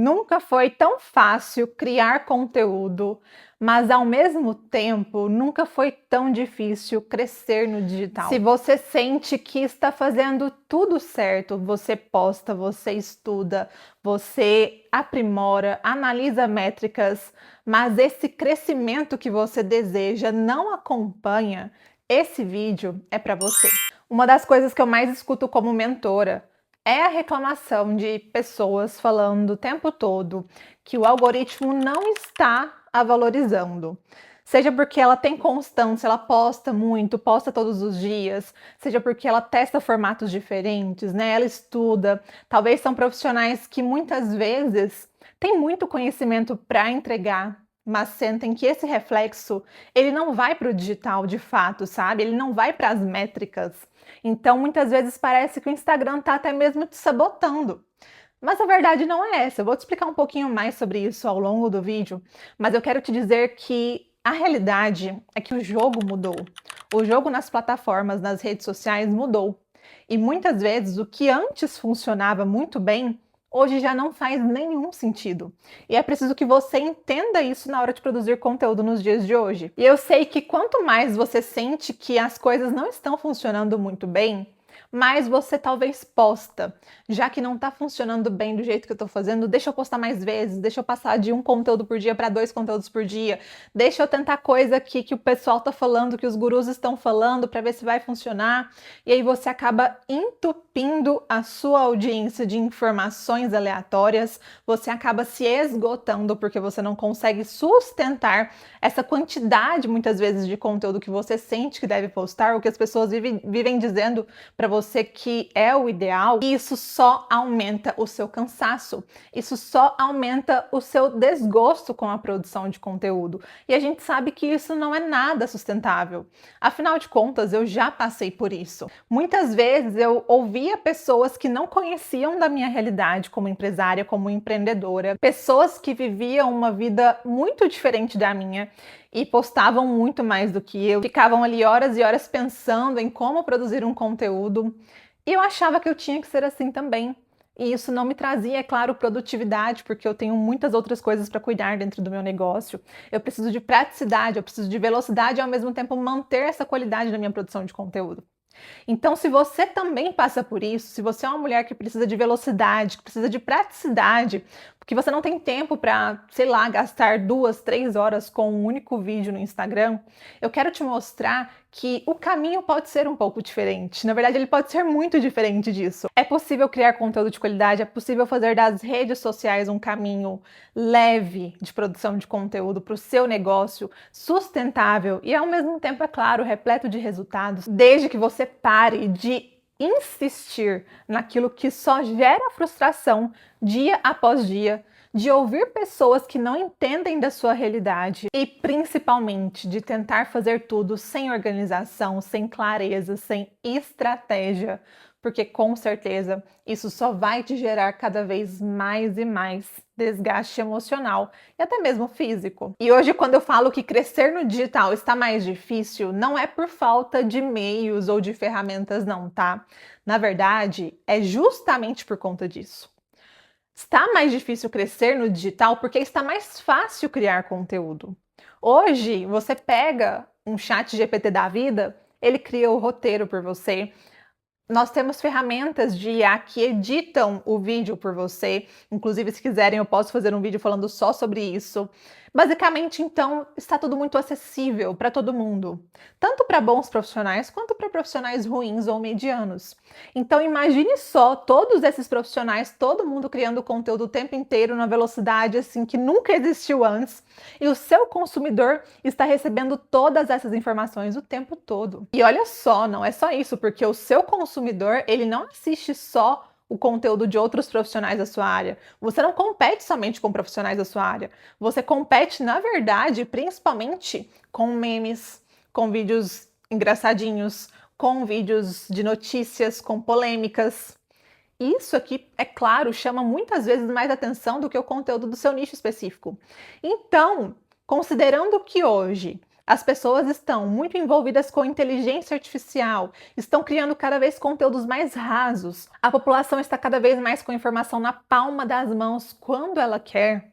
Nunca foi tão fácil criar conteúdo, mas ao mesmo tempo nunca foi tão difícil crescer no digital. Se você sente que está fazendo tudo certo, você posta, você estuda, você aprimora, analisa métricas, mas esse crescimento que você deseja não acompanha, esse vídeo é para você. Uma das coisas que eu mais escuto como mentora é a reclamação de pessoas falando o tempo todo que o algoritmo não está a valorizando. Seja porque ela tem constância, ela posta muito, posta todos os dias, seja porque ela testa formatos diferentes, né? Ela estuda. Talvez são profissionais que muitas vezes têm muito conhecimento para entregar, mas sentem que esse reflexo ele não vai para o digital de fato, sabe? Ele não vai para as métricas. Então, muitas vezes parece que o Instagram está até mesmo te sabotando. Mas a verdade não é essa. Eu vou te explicar um pouquinho mais sobre isso ao longo do vídeo, mas eu quero te dizer que a realidade é que o jogo mudou. O jogo nas plataformas, nas redes sociais mudou. E muitas vezes o que antes funcionava muito bem, hoje já não faz nenhum sentido. E é preciso que você entenda isso na hora de produzir conteúdo nos dias de hoje. E eu sei que quanto mais você sente que as coisas não estão funcionando muito bem, mais você talvez posta. Já que não está funcionando bem do jeito que eu estou fazendo, deixa eu postar mais vezes, deixa eu passar de um conteúdo por dia para 2 conteúdos por dia, deixa eu tentar coisa aqui que o pessoal está falando, que os gurus estão falando, para ver se vai funcionar. E aí você acaba entupindo a sua audiência de informações aleatórias, você acaba se esgotando porque você não consegue sustentar essa quantidade, muitas vezes, de conteúdo que você sente que deve postar, ou que as pessoas vivem dizendo para você que é o ideal, e isso só aumenta o seu cansaço, isso só aumenta o seu desgosto com a produção de conteúdo. E a gente sabe que isso não é nada sustentável. Afinal de contas, eu já passei por isso. Muitas vezes eu ouvia pessoas que não conheciam da minha realidade como empresária, como empreendedora, pessoas que viviam uma vida muito diferente da minha e postavam muito mais do que eu, ficavam ali horas e horas pensando em como produzir um conteúdo, e eu achava que eu tinha que ser assim também. E isso não me trazia, é claro, produtividade, porque eu tenho muitas outras coisas para cuidar dentro do meu negócio. Eu preciso de praticidade, eu preciso de velocidade e ao mesmo tempo manter essa qualidade na minha produção de conteúdo. Então, se você também passa por isso, se você é uma mulher que precisa de velocidade, que precisa de praticidade, porque você não tem tempo para, sei lá, gastar 2, 3 horas com um único vídeo no Instagram, eu quero te mostrar que o caminho pode ser um pouco diferente. Na verdade, ele pode ser muito diferente disso. É possível criar conteúdo de qualidade, é possível fazer das redes sociais um caminho leve de produção de conteúdo para o seu negócio, sustentável e ao mesmo tempo, é claro, repleto de resultados, desde que você pare de insistir naquilo que só gera frustração dia após dia, de ouvir pessoas que não entendem da sua realidade e principalmente de tentar fazer tudo sem organização, sem clareza, sem estratégia, porque com certeza isso só vai te gerar cada vez mais e mais desgaste emocional e até mesmo físico. E hoje, quando eu falo que crescer no digital está mais difícil, não é por falta de meios ou de ferramentas não, tá? Na verdade, é justamente por conta disso. Está mais difícil crescer no digital porque está mais fácil criar conteúdo. Hoje, você pega um chat GPT da vida, ele cria o roteiro por você. Nós temos ferramentas de IA que editam o vídeo por você. Inclusive, se quiserem, eu posso fazer um vídeo falando só sobre isso. Basicamente, então, está tudo muito acessível para todo mundo. Tanto para bons profissionais, quanto para profissionais ruins ou medianos. Então, imagine só todos esses profissionais, todo mundo criando conteúdo o tempo inteiro, na velocidade assim que nunca existiu antes. E o seu consumidor está recebendo todas essas informações o tempo todo. E olha só, não é só isso, porque o seu consumidor, ele não assiste só o conteúdo de outros profissionais da sua área. Você não compete somente com profissionais da sua área. Você compete, na verdade, principalmente com memes, com vídeos engraçadinhos, com vídeos de notícias, com polêmicas. Isso aqui, é claro, chama muitas vezes mais atenção do que o conteúdo do seu nicho específico. Então, considerando que hoje As pessoas estão muito envolvidas com inteligência artificial, estão criando cada vez conteúdos mais rasos. A população está cada vez mais com informação na palma das mãos quando ela quer.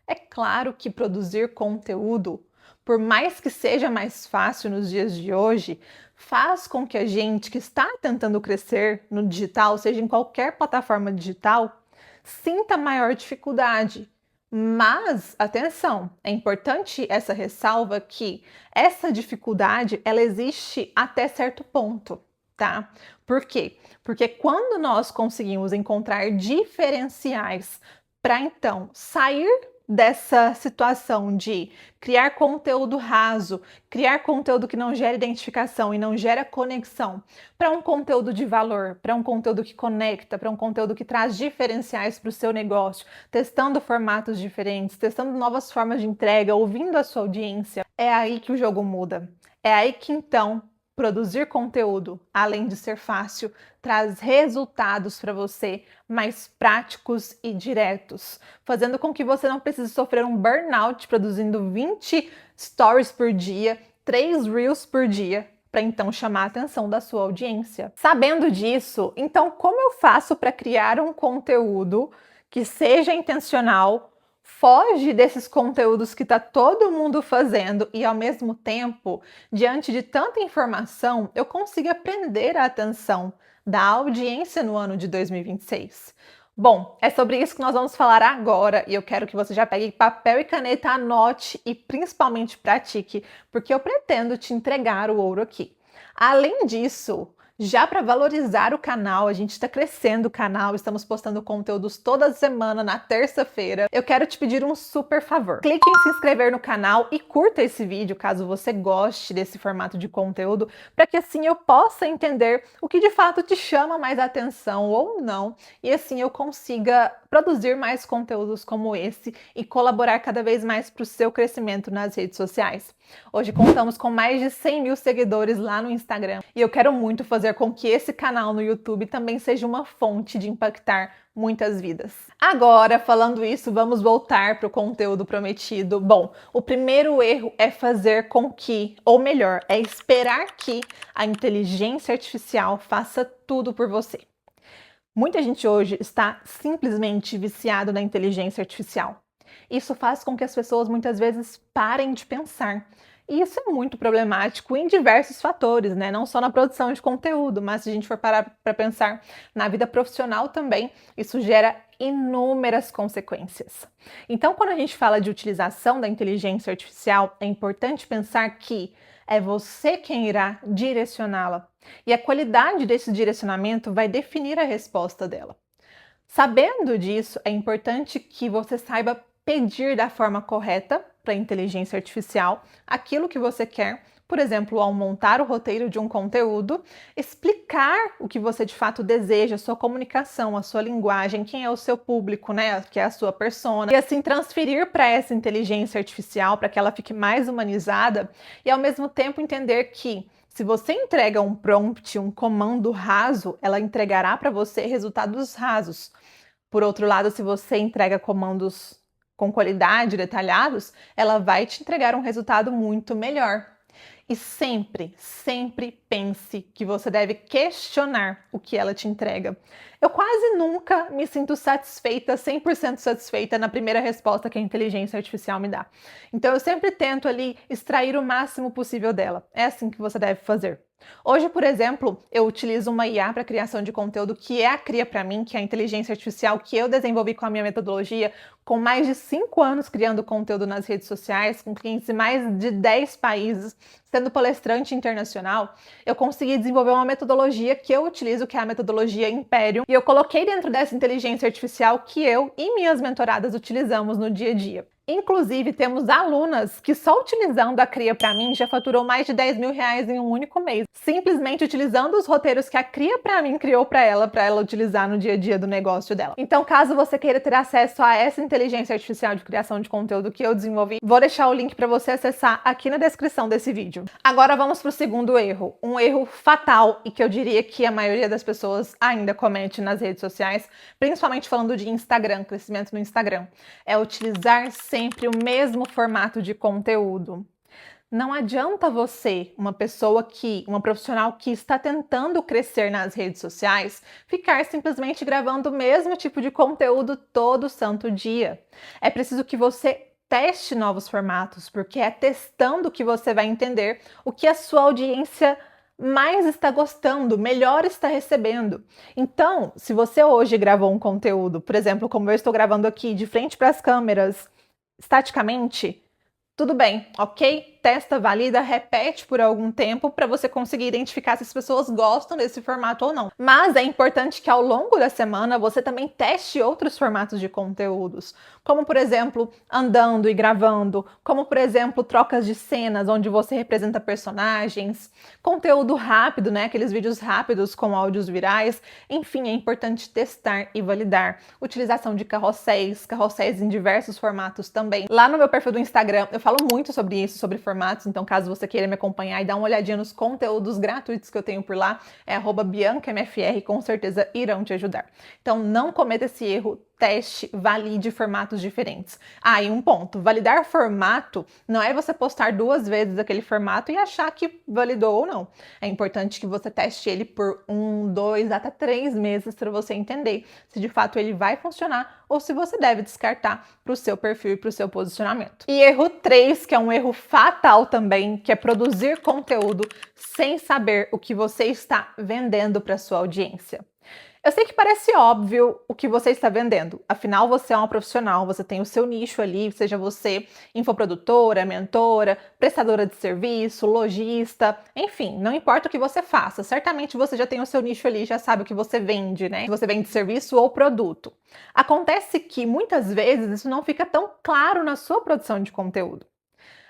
É claro que produzir conteúdo, por mais que seja mais fácil nos dias de hoje, faz com que a gente que está tentando crescer no digital, seja em qualquer plataforma digital, sinta maior dificuldade. Mas, atenção, é importante essa ressalva que essa dificuldade, ela existe até certo ponto, tá? Por quê? Porque quando nós conseguimos encontrar diferenciais para então sair dessa situação de criar conteúdo raso, criar conteúdo que não gera identificação e não gera conexão, para um conteúdo de valor, para um conteúdo que conecta, para um conteúdo que traz diferenciais para o seu negócio, testando formatos diferentes, testando novas formas de entrega, ouvindo a sua audiência, é aí que o jogo muda. É aí que então produzir conteúdo, além de ser fácil, traz resultados para você mais práticos e diretos, fazendo com que você não precise sofrer um burnout produzindo 20 stories por dia, 3 reels por dia, para então chamar a atenção da sua audiência. Sabendo disso, então como eu faço para criar um conteúdo que seja intencional, foge desses conteúdos que está todo mundo fazendo e, ao mesmo tempo, diante de tanta informação, eu consigo prender a atenção da audiência no ano de 2026? Bom, é sobre isso que nós vamos falar agora e eu quero que você já pegue papel e caneta, anote e principalmente pratique, porque eu pretendo te entregar o ouro aqui. Além disso, já para valorizar o canal, a gente está crescendo o canal, estamos postando conteúdos toda semana na terça-feira. Eu quero te pedir um super favor. Clique em se inscrever no canal e curta esse vídeo caso você goste desse formato de conteúdo, para que assim eu possa entender o que de fato te chama mais atenção ou não, e assim eu consiga produzir mais conteúdos como esse e colaborar cada vez mais para o seu crescimento nas redes sociais. Hoje contamos com mais de 100 mil seguidores lá no Instagram e eu quero muito fazer com que esse canal no YouTube também seja uma fonte de impactar muitas vidas. Agora, falando isso, vamos voltar para o conteúdo prometido. Bom, o primeiro erro é fazer com que, ou melhor, é esperar que a inteligência artificial faça tudo por você. Muita gente hoje está simplesmente viciado na inteligência artificial. Isso faz com que as pessoas muitas vezes parem de pensar. E isso é muito problemático em diversos fatores, né? Não só na produção de conteúdo, mas se a gente for parar para pensar na vida profissional também, isso gera inúmeras consequências. Então, quando a gente fala de utilização da inteligência artificial, é importante pensar que é você quem irá direcioná-la. E a qualidade desse direcionamento vai definir a resposta dela. Sabendo disso, é importante que você saiba pedir da forma correta para a inteligência artificial aquilo que você quer, por exemplo, ao montar o roteiro de um conteúdo, explicar o que você de fato deseja, a sua comunicação, a sua linguagem, quem é o seu público, né, que é a sua persona, e assim transferir para essa inteligência artificial para que ela fique mais humanizada e ao mesmo tempo entender que se você entrega um prompt, um comando raso, ela entregará para você resultados rasos. Por outro lado, se você entrega comandos com qualidade, detalhados, ela vai te entregar um resultado muito melhor. E sempre, sempre pense que você deve questionar o que ela te entrega. Eu quase nunca me sinto satisfeita, 100% satisfeita na primeira resposta que a inteligência artificial me dá. Então eu sempre tento ali extrair o máximo possível dela. É assim que você deve fazer. Hoje, por exemplo, eu utilizo uma IA para criação de conteúdo que é a Cria Pra Mim, que é a inteligência artificial que eu desenvolvi com a minha metodologia, com mais de 5 anos criando conteúdo nas redes sociais, com clientes em mais de 10 países, sendo palestrante internacional. Eu consegui desenvolver uma metodologia que eu utilizo, que é a metodologia Imperium, e eu coloquei dentro dessa inteligência artificial que eu e minhas mentoradas utilizamos no dia a dia. Inclusive, temos alunas que só utilizando a Cria Pra Mim já faturou mais de 10 mil reais em um único mês, simplesmente utilizando os roteiros que a Cria Pra Mim criou para ela utilizar no dia a dia do negócio dela. Então, caso você queira ter acesso a essa inteligência artificial de criação de conteúdo que eu desenvolvi, vou deixar o link para você acessar aqui na descrição desse vídeo. Agora vamos para o segundo erro, um erro fatal e que eu diria que a maioria das pessoas ainda comete nas redes sociais, principalmente falando de Instagram, crescimento no Instagram, é utilizar sempre o mesmo formato de conteúdo. Não adianta você, uma profissional que está tentando crescer nas redes sociais, ficar simplesmente gravando o mesmo tipo de conteúdo todo santo dia. É preciso que você teste novos formatos, porque é testando que você vai entender o que a sua audiência mais está gostando, melhor está recebendo. Então, se você hoje gravou um conteúdo, por exemplo, como eu estou gravando aqui, de frente para as câmeras, estaticamente, tudo bem, ok? Testa, valida, repete por algum tempo para você conseguir identificar se as pessoas gostam desse formato ou não. Mas é importante que ao longo da semana você também teste outros formatos de conteúdos, como por exemplo, andando e gravando, como por exemplo, trocas de cenas onde você representa personagens, conteúdo rápido, né? Aqueles vídeos rápidos com áudios virais. Enfim, é importante testar e validar. Utilização de carrosséis em diversos formatos também. Lá no meu perfil do Instagram, eu falo muito sobre isso, sobre formatos, então caso você queira me acompanhar e dar uma olhadinha nos conteúdos gratuitos que eu tenho por lá, é @biancamfr, com certeza irão te ajudar. Então não cometa esse erro, teste, valide formatos diferentes. Ah, e um ponto, validar formato não é você postar 2 vezes aquele formato e achar que validou ou não. É importante que você teste ele por 1, 2, até 3 meses para você entender se de fato ele vai funcionar ou se você deve descartar para o seu perfil e para o seu posicionamento. E erro 3, que é um erro fatal também, que é produzir conteúdo sem saber o que você está vendendo para sua audiência. Eu sei que parece óbvio o que você está vendendo, afinal você é uma profissional, você tem o seu nicho ali, seja você infoprodutora, mentora, prestadora de serviço, lojista, enfim, não importa o que você faça, certamente você já tem o seu nicho ali, já sabe o que você vende, né? Se você vende serviço ou produto. Acontece que muitas vezes isso não fica tão claro na sua produção de conteúdo.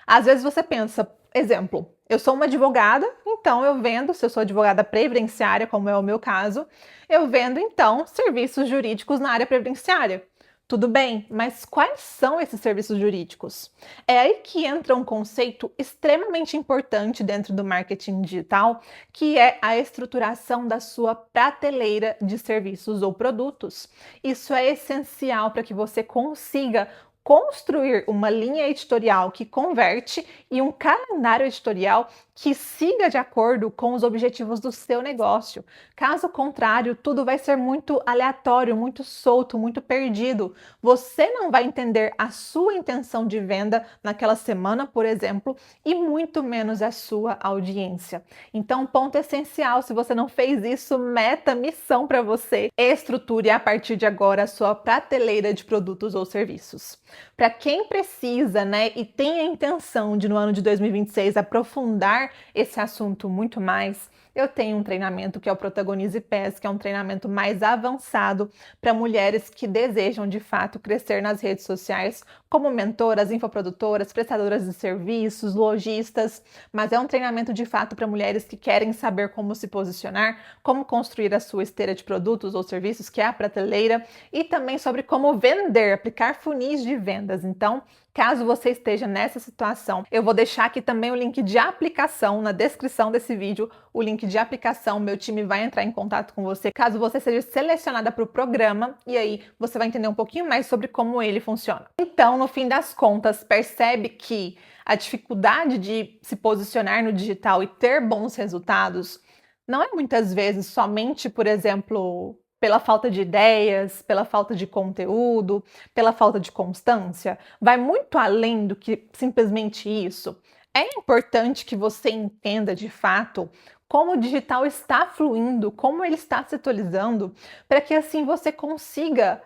Às vezes você pensa, exemplo, eu sou uma advogada, então eu vendo, se eu sou advogada previdenciária, como é o meu caso, eu vendo então serviços jurídicos na área previdenciária. Tudo bem, mas quais são esses serviços jurídicos? É aí que entra um conceito extremamente importante dentro do marketing digital, que é a estruturação da sua prateleira de serviços ou produtos. Isso é essencial para que você consiga construir uma linha editorial que converte e um calendário editorial que siga de acordo com os objetivos do seu negócio. Caso contrário, tudo vai ser muito aleatório, muito solto, muito perdido. Você não vai entender a sua intenção de venda naquela semana, por exemplo, e muito menos a sua audiência. Então, ponto essencial, se você não fez isso, meta, missão para você, estruture a partir de agora a sua prateleira de produtos ou serviços. Para quem precisa, né, e tem a intenção de no ano de 2026 aprofundar esse assunto muito mais, eu tenho um treinamento que é o Protagonize PES, que é um treinamento mais avançado para mulheres que desejam de fato crescer nas redes sociais como mentoras, infoprodutoras, prestadoras de serviços, lojistas, mas é um treinamento de fato para mulheres que querem saber como se posicionar, como construir a sua esteira de produtos ou serviços, que é a prateleira, e também sobre como vender, aplicar funis de vendas. Então, caso você esteja nessa situação, eu vou deixar aqui também o link de aplicação na descrição desse vídeo, o link de aplicação, meu time vai entrar em contato com você, caso você seja selecionada para o programa, e aí você vai entender um pouquinho mais sobre como ele funciona. Então, no fim das contas, percebe que a dificuldade de se posicionar no digital e ter bons resultados não é muitas vezes somente, por exemplo, pela falta de ideias, pela falta de conteúdo, pela falta de constância, vai muito além do que simplesmente isso. É importante que você entenda de fato como o digital está fluindo, como ele está se atualizando, para que assim você consiga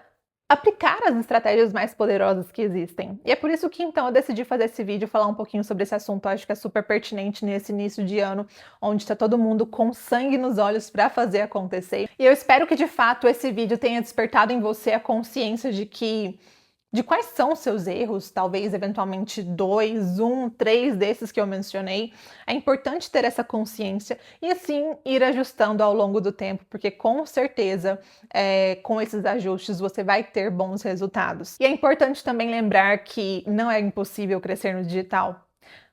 aplicar as estratégias mais poderosas que existem. E é por isso que então eu decidi fazer esse vídeo, falar um pouquinho sobre esse assunto. Eu acho que é super pertinente nesse início de ano, onde está todo mundo com sangue nos olhos para fazer acontecer. E eu espero que de fato esse vídeo tenha despertado em você a consciência de quais são os seus erros, talvez eventualmente 2, 1, 3 desses que eu mencionei. É importante ter essa consciência e assim ir ajustando ao longo do tempo, porque com certeza com esses ajustes você vai ter bons resultados. E é importante também lembrar que não é impossível crescer no digital.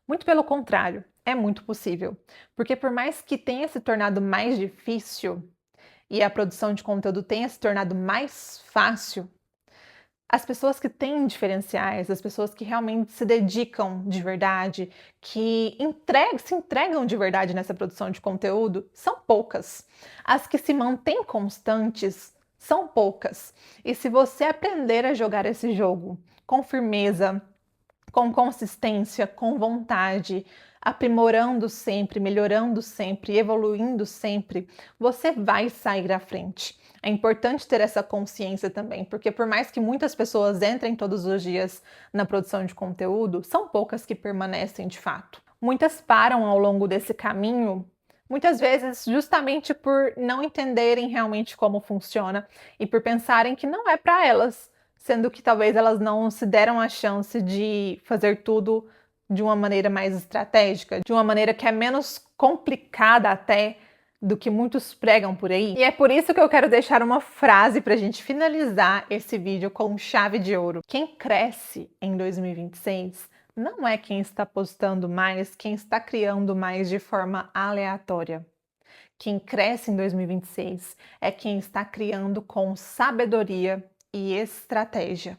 Muito pelo contrário, é muito possível. Porque por mais que tenha se tornado mais difícil e a produção de conteúdo tenha se tornado mais fácil, As pessoas que têm diferenciais, as pessoas que realmente se dedicam de verdade, que se entregam de verdade nessa produção de conteúdo, são poucas. As que se mantêm constantes são poucas. E se você aprender a jogar esse jogo com firmeza, com consistência, com vontade, aprimorando sempre, melhorando sempre, evoluindo sempre, você vai sair à frente. É importante ter essa consciência também, porque por mais que muitas pessoas entrem todos os dias na produção de conteúdo, são poucas que permanecem de fato. Muitas param ao longo desse caminho, muitas vezes justamente por não entenderem realmente como funciona e por pensarem que não é para elas, sendo que talvez elas não se deram a chance de fazer tudo de uma maneira mais estratégica, de uma maneira que é menos complicada até do que muitos pregam por aí. E é por isso que eu quero deixar uma frase para a gente finalizar esse vídeo com chave de ouro. Quem cresce em 2026 não é quem está postando mais, quem está criando mais de forma aleatória. Quem cresce em 2026 é quem está criando com sabedoria e estratégia.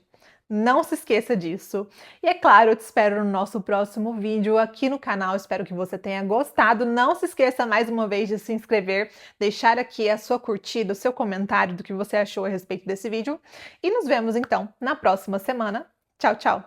Não se esqueça disso. E é claro, eu te espero no nosso próximo vídeo aqui no canal. Espero que você tenha gostado. Não se esqueça mais uma vez de se inscrever, deixar aqui a sua curtida, o seu comentário do que você achou a respeito desse vídeo. E nos vemos então na próxima semana. Tchau, tchau!